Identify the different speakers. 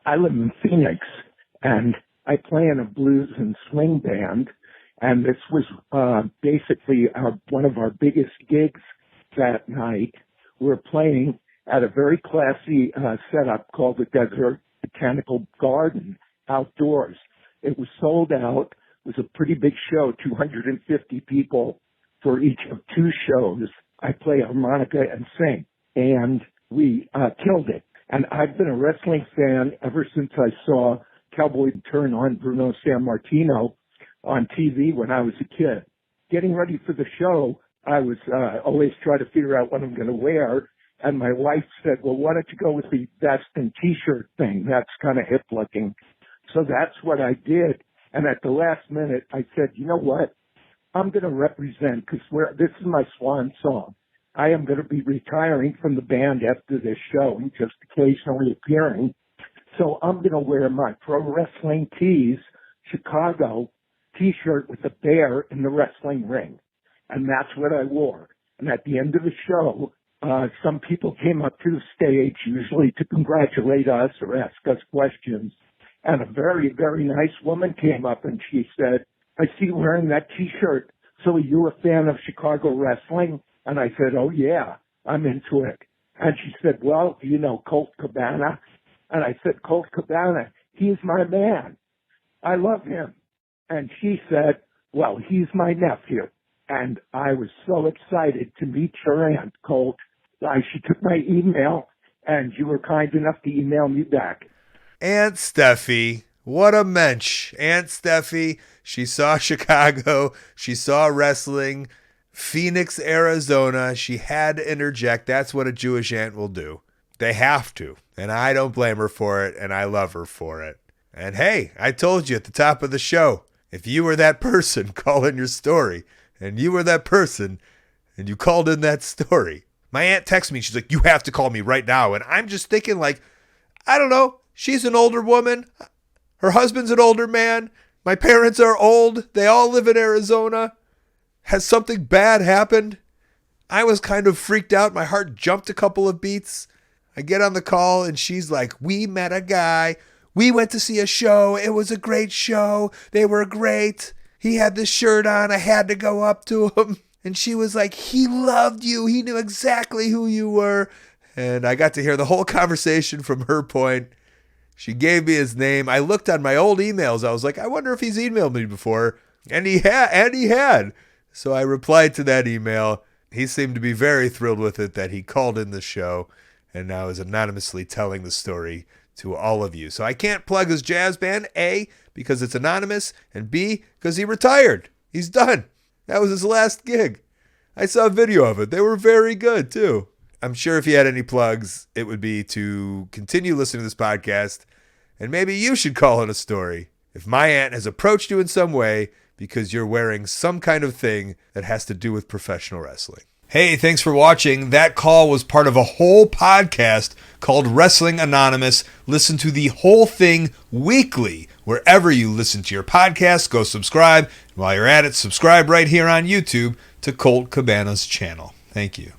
Speaker 1: I live in Phoenix, and I play in a blues and swing band, and this was basically one of our biggest gigs that night. We were playing at a very classy setup called the Desert Botanical Garden outdoors. It was sold out. It was a pretty big show, 250 people for each of two shows. I play harmonica and sing, and we killed it. And I've been a wrestling fan ever since I saw Cowboy turn on Bruno Sammartino on TV when I was a kid. Getting ready for the show, I was always trying to figure out what I'm going to wear. And my wife said, well, why don't you go with the vest and T-shirt thing? That's kind of hip looking. So that's what I did. And at the last minute, I said, you know what? I'm going to represent, because this is my swan song. I am going to be retiring from the band after this show and just occasionally appearing. So I'm going to wear my Pro Wrestling Tees Chicago T-shirt with a bear in the wrestling ring. And that's what I wore. And at the end of the show, some people came up to the stage, usually to congratulate us or ask us questions. And a very, very nice woman came up and she said, I see you wearing that T-shirt. So are you a fan of Chicago wrestling? And I said, oh, yeah, I'm into it. And she said, well, do you know Colt Cabana? And I said, Colt Cabana, he's my man. I love him. And she said, well, he's my nephew. And I was so excited to meet your aunt, Colt. She took my email, and you were kind enough to email me back.
Speaker 2: Aunt Steffi, what a mensch. Aunt Steffi, she saw Chicago, she saw wrestling, Phoenix, Arizona. She had to interject. That's what a Jewish aunt will do. They have to. And I don't blame her for it, and I love her for it. And hey, I told you at the top of the show, if you were that person calling your story, and you were that person, and you called in that story, my aunt texted me. She's like, you have to call me right now. And I'm just thinking like, I don't know. She's an older woman. Her husband's an older man. My parents are old. They all live in Arizona. Has something bad happened? I was kind of freaked out. My heart jumped a couple of beats. I get on the call and she's like, we met a guy. We went to see a show. It was a great show. They were great. He had this shirt on. I had to go up to him. And she was like, he loved you. He knew exactly who you were. And I got to hear the whole conversation from her point. She gave me his name. I looked on my old emails. I was like, I wonder if he's emailed me before. And he had. So I replied to that email. He seemed to be very thrilled with it that he called in the show and now is anonymously telling the story to all of you. So I can't plug his jazz band, A, because it's anonymous, and B, because he retired. He's done. That was his last gig. I saw a video of it. They were very good, too. I'm sure if you had any plugs, it would be to continue listening to this podcast, and maybe you should call in a story if my aunt has approached you in some way because you're wearing some kind of thing that has to do with professional wrestling. Hey, thanks for watching. That call was part of a whole podcast called Wrestling Anonymous. Listen to the whole thing weekly. Wherever you listen to your podcast, go subscribe. While you're at it, subscribe right here on YouTube to Colt Cabana's channel. Thank you.